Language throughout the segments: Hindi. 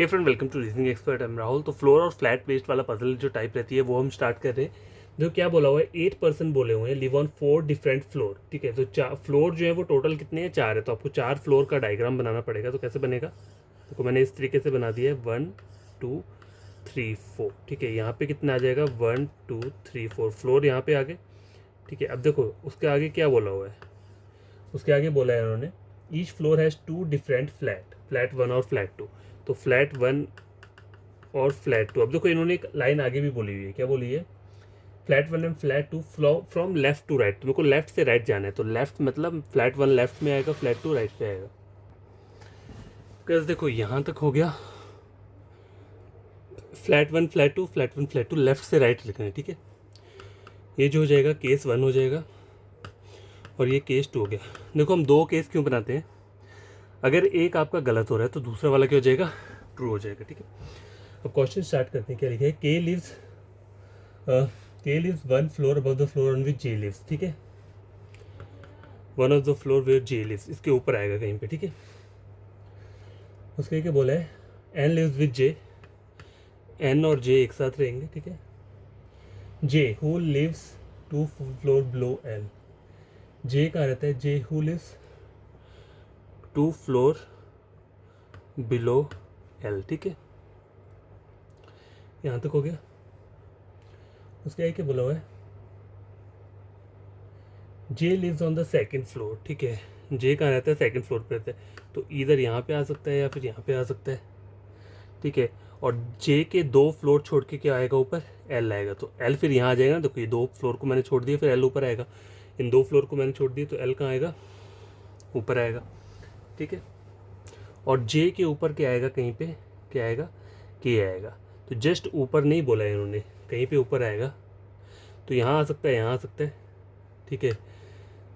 Hey friend, welcome to reasoning expert. I am Rahul. तो फ्लोर और फ्लैट बेस्ड वाला पजल जो टाइप रहती है वो हम स्टार्ट कर रहे हैं। जो क्या बोला हुआ है, 8% बोले हुए हैं लिव ऑन 4 डिफरेंट फ्लोर। ठीक है, तो चार फ्लोर जो है वो टोटल कितने हैं, 4 है। तो आपको 4 फ्लोर का डायग्राम बनाना पड़ेगा। तो कैसे बनेगा, देखो मैंने इस तरीके से बना दिया है 1 2 3 4। ठीक है, यहाँ पे कितना आ जाएगा 1 2 3 4 फ्लोर यहाँ पे आगे। ठीक है, अब देखो उसके आगे क्या बोला हुआ है, उसके आगे बोला है उन्होंने each floor has 2 different flat 1 और फ्लैट 2। तो फ्लैट 1 और फ्लैट 2, अब देखो इन्होंने एक लाइन आगे भी बोली हुई है, क्या बोली है, flat 1 and flat 2 from left to right. तो मेरे को लेफ्ट से राइट जाना है, तो लेफ्ट मतलब फ्लैट 1 लेफ्ट में आएगा, फ्लैट 2 राइट पे आएगा। देखो यहाँ तक हो गया, flat 1 flat 2 flat 1 flat 2 left से राइट लिखना है। ठीक है, ये जो हो जाएगा केस 1 हो जाएगा और ये केस 2 हो गया। देखो हम दो केस क्यों बनाते हैं, अगर एक आपका गलत हो रहा है तो दूसरा वाला क्या हो जाएगा, ट्रू हो जाएगा। ठीक है, अब क्वेश्चन स्टार्ट करते हैं। क्या लिखा है, K lives 1 floor above the floor on which J lives. ठीक है, 1 of the floor where J lives, इसके ऊपर आएगा कहीं पे। ठीक है, उसके क्या बोला है, N lives with J, N और जे एक साथ रहेंगे। ठीक है, J who lives 2 floor below L, J कहाँ रहता है, J who lives 2 floor below L. ठीक है, यहाँ तक हो गया। उसके आगे क्या बोला हुआ है, J lives on the second floor. ठीक है, जे कहाँ रहता है, सेकंड फ्लोर पे रहता है, तो इधर यहाँ पे आ सकता है या फिर यहाँ पे आ सकता है। ठीक है, और जे के 2 फ्लोर छोड़ के क्या आएगा ऊपर, एल आएगा। तो एल फिर यहाँ आ जाएगा ना, देखो ये 2 फ्लोर को मैंने छोड़ दिया, फिर एल ऊपर आएगा। इन 2 फ्लोर को मैंने छोड़ दिया तो एल कहाँ आएगा, ऊपर आएगा। ठीक है, और जे के ऊपर क्या आएगा, कहीं पे क्या आएगा, के आएगा। तो जस्ट ऊपर नहीं बोला है इन्होंने, कहीं पे ऊपर आएगा, तो यहाँ आ सकता है, यहाँ आ सकता है। ठीक है,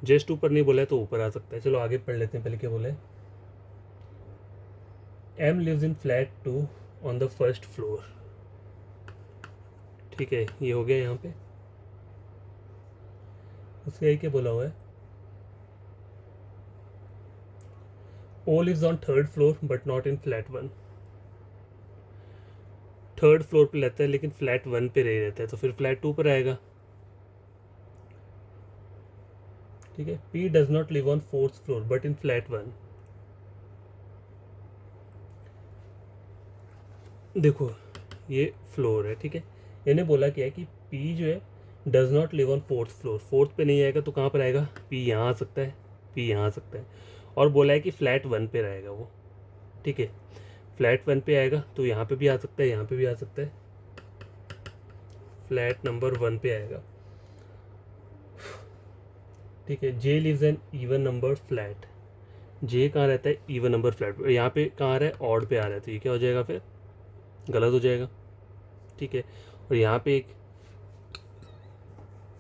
जस्ट ऊपर नहीं बोला है तो ऊपर आ सकता है। चलो आगे पढ़ लेते हैं, पहले क्या बोला है, M lives in flat 2 on the first floor. ठीक है, ये हो गया यहाँ पे। उसके आगे क्या बोला हुआ है, O lives on third floor but not in flat 1। Third floor पे रहता है लेकिन फ्लैट 1 पे रह रहता है, तो फिर फ्लैट 2 पर आएगा। ठीक है, P does not live on fourth floor but in flat 1। देखो ये फ्लोर है। ठीक है, इन्हें बोला क्या है कि पी जो है does not live on fourth floor, fourth पे नहीं आएगा तो कहाँ पर आएगा, पी यहाँ आ सकता है, पी यहाँ आ सकता है। और बोला है कि फ्लैट 1 पे रहेगा वो। ठीक है, फ्लैट 1 पे आएगा तो यहाँ पे भी आ सकता है, यहाँ पे भी आ सकता है, फ्लैट नंबर 1 पे आएगा। ठीक है, J lives an even number flat, J कहाँ रहता है, इवन नंबर फ्लैट। यहाँ पे कहाँ आ रहा है, ऑड पे आ रहा है, तो ये क्या हो जाएगा, फिर गलत हो जाएगा। ठीक है, और यहाँ पे एक,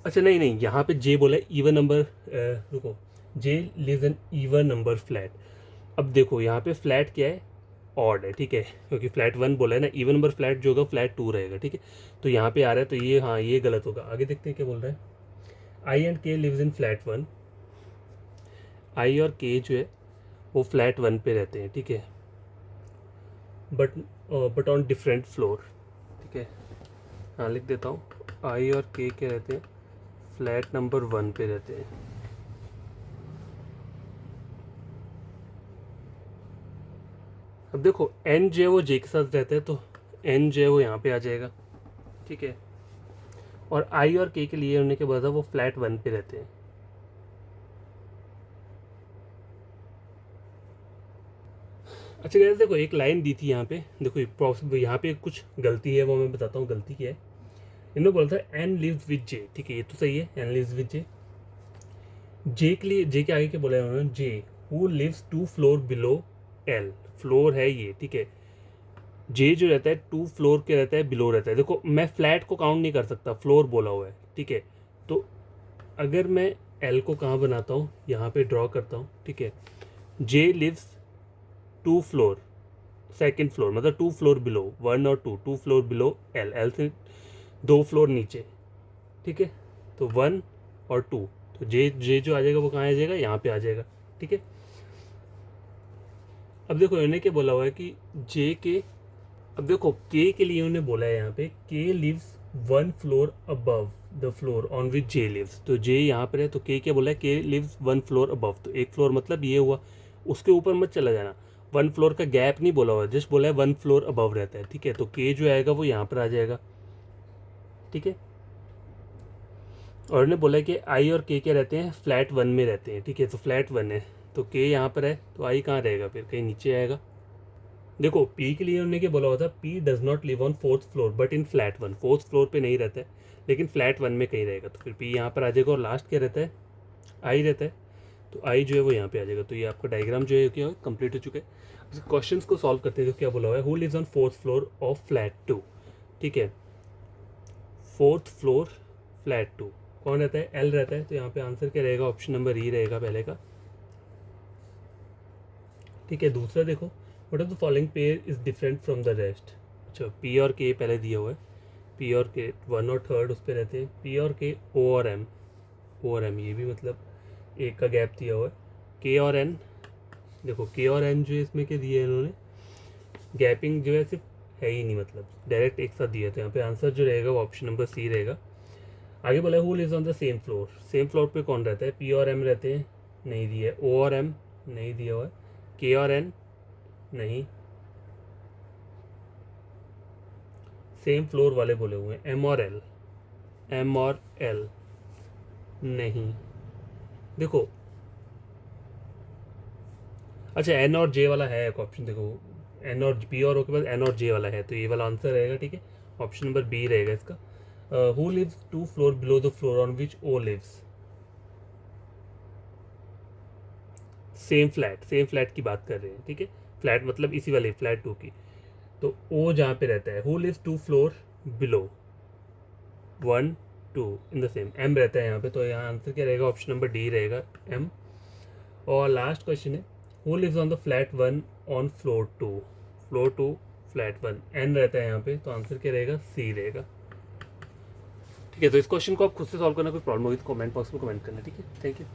अच्छा नहीं नहीं, यहाँ पे जे बोला है इवन नंबर, रुको, J lives an even number flat. अब देखो यहाँ पे फ्लैट क्या है, ऑड है। ठीक है, क्योंकि फ्लैट 1 बोला है ना, इवन नंबर फ्लैट जो होगा फ्लैट 2 रहेगा। ठीक है, तो यहाँ पे आ रहा है, तो ये हाँ ये गलत होगा। आगे देखते हैं क्या बोल रहा है, आई एंड के लिव्स इन फ्लैट 1। आई और के जो है वो फ्लैट 1 पे रहते हैं। ठीक है, बट ऑन डिफरेंट फ्लोर। ठीक है, हाँ लिख देता हूँ, आई और के क्या रहते हैं, फ्लैट नंबर 1 पे रहते हैं। अब देखो एन जो है वो जे के साथ रहता है, तो एन जो है वो यहाँ पे आ जाएगा। ठीक है, और आई और के लिए होने के बाद वो फ्लैट 1 पे रहते हैं। अच्छा गाइस, देखो एक लाइन दी थी यहाँ पे, देखो यहाँ पे कुछ गलती है, वो मैं बताता हूँ गलती क्या है। इन्होंने बोला था एन लिव्स विद जे। ठीक है, ये तो सही है, N lives with J. J के लिए, जे के आगे क्या बोला है उन्होंने, J who lives 2 floor below L, floor है ये। ठीक है, जे जो रहता है 2 फ्लोर के रहता है, बिलो रहता है। देखो मैं फ्लैट को काउंट नहीं कर सकता, फ्लोर बोला हुआ है। ठीक है, तो अगर मैं एल को कहाँ बनाता हूँ, यहाँ पे ड्रॉ करता हूँ। ठीक है, J lives 2 floor, second floor मतलब 2 फ्लोर बिलो, 1 और 2, 2 फ्लोर बिलो एल, एल से 2 फ्लोर नीचे। ठीक है, तो 1 और 2, तो जे जे जो आ जाएगा वो कहाँ आ जाएगा, यहाँ पे आ जाएगा। ठीक है, अब देखो इन्होंने क्या बोला हुआ है कि जे के अब देखो के के लिए उन्होंने बोला है यहाँ पे K lives 1 floor above the floor on which J lives. तो जे यहाँ पर है तो के क्या बोला है, के लिव्स 1 फ्लोर अबव। तो 1 फ्लोर मतलब ये हुआ, उसके ऊपर मत चला जाना। 1 फ्लोर का गैप नहीं बोला हुआ, जस्ट बोला है 1 फ्लोर अबव रहता है, ठीक है। तो के जो आएगा वो यहाँ पर आ जाएगा, ठीक है। और उन्होंने बोला है कि आई और के क्या रहते हैं, फ्लैट 1 में रहते हैं, ठीक है। तो फ्लैट 1 है तो के यहाँ पर है तो आई कहाँ रहेगा, फिर कहीं नीचे आएगा। देखो पी के लिए उन्होंने क्या बोला हुआ था, P does not live on 4th floor but in flat 1। 4th floor पे नहीं रहता है लेकिन फ्लैट 1 में कहीं रहेगा, तो फिर पी यहाँ पर आ जाएगा। और लास्ट क्या रहता है, आई रहता है, तो आई जो है वो यहाँ पे आ जाएगा। तो ये आपका डायग्राम जो है क्या कंप्लीट हो चुका है। क्वेश्चन को सॉल्व करते हैं तो क्या बोला हुआ है, who lives on 4th floor of flat 2, ठीक है। 4th फ्लोर फ्लैट 2 कौन रहता है, एल रहता है। तो यहाँ पे आंसर क्या रहेगा, ऑप्शन नंबर ई रहेगा पहले का, ठीक है। दूसरा देखो, what of the following pair is different from the rest. अच्छा पी और के पहले दिया हुआ है, पी और के 1 और 3rd उस पर रहते हैं। पी और के, ओ और एम, ओ और एम ये भी मतलब एक का गैप दिया हुआ है। के और एन, देखो के और एन जो है इसमें क्या दिया है इन्होंने, गैपिंग जो है सिर्फ है ही नहीं, मतलब डायरेक्ट एक साथ दिया। तो यहाँ पे आंसर जो रहेगा वो ऑप्शन नंबर सी रहेगा। आगे बोला है who lives on the same floor, same floor पे कौन रहता है, पी और एम रहते हैं, नहीं दिया है। ओ और एम नहीं दिया हुआ है। के और एन नहीं, सेम फ्लोर वाले बोले हुए हैं। एम और एल, एम और एल नहीं। देखो अच्छा एन और जे वाला है एक ऑप्शन, देखो एन और पी और ओ के बाद एन और जे वाला है, तो ये वाला आंसर रहेगा, ठीक है। ऑप्शन नंबर बी रहेगा इसका। Who lives 2 floor below the floor on which O lives, same flat, same flat की बात कर रहे हैं, ठीक है। फ्लैट मतलब इसी वाले फ्लैट 2 की। तो ओ जहाँ पे रहता है, who lives 2 floor below 1 2 in the same, M रहता है यहाँ पे। तो यहाँ आंसर क्या रहेगा, ऑप्शन नंबर डी रहेगा, एम। और लास्ट क्वेश्चन है, who lives on the flat 1 on floor 2, floor 2 flat 1, N रहता है यहाँ पे। तो आंसर क्या रहेगा, सी रहेगा, ठीक है। तो इस क्वेश्चन को आप खुद से सॉल्व करना, कोई प्रॉब्लम होगी तो कमेंट बॉक्स में कमेंट करना, ठीक है। Thank you.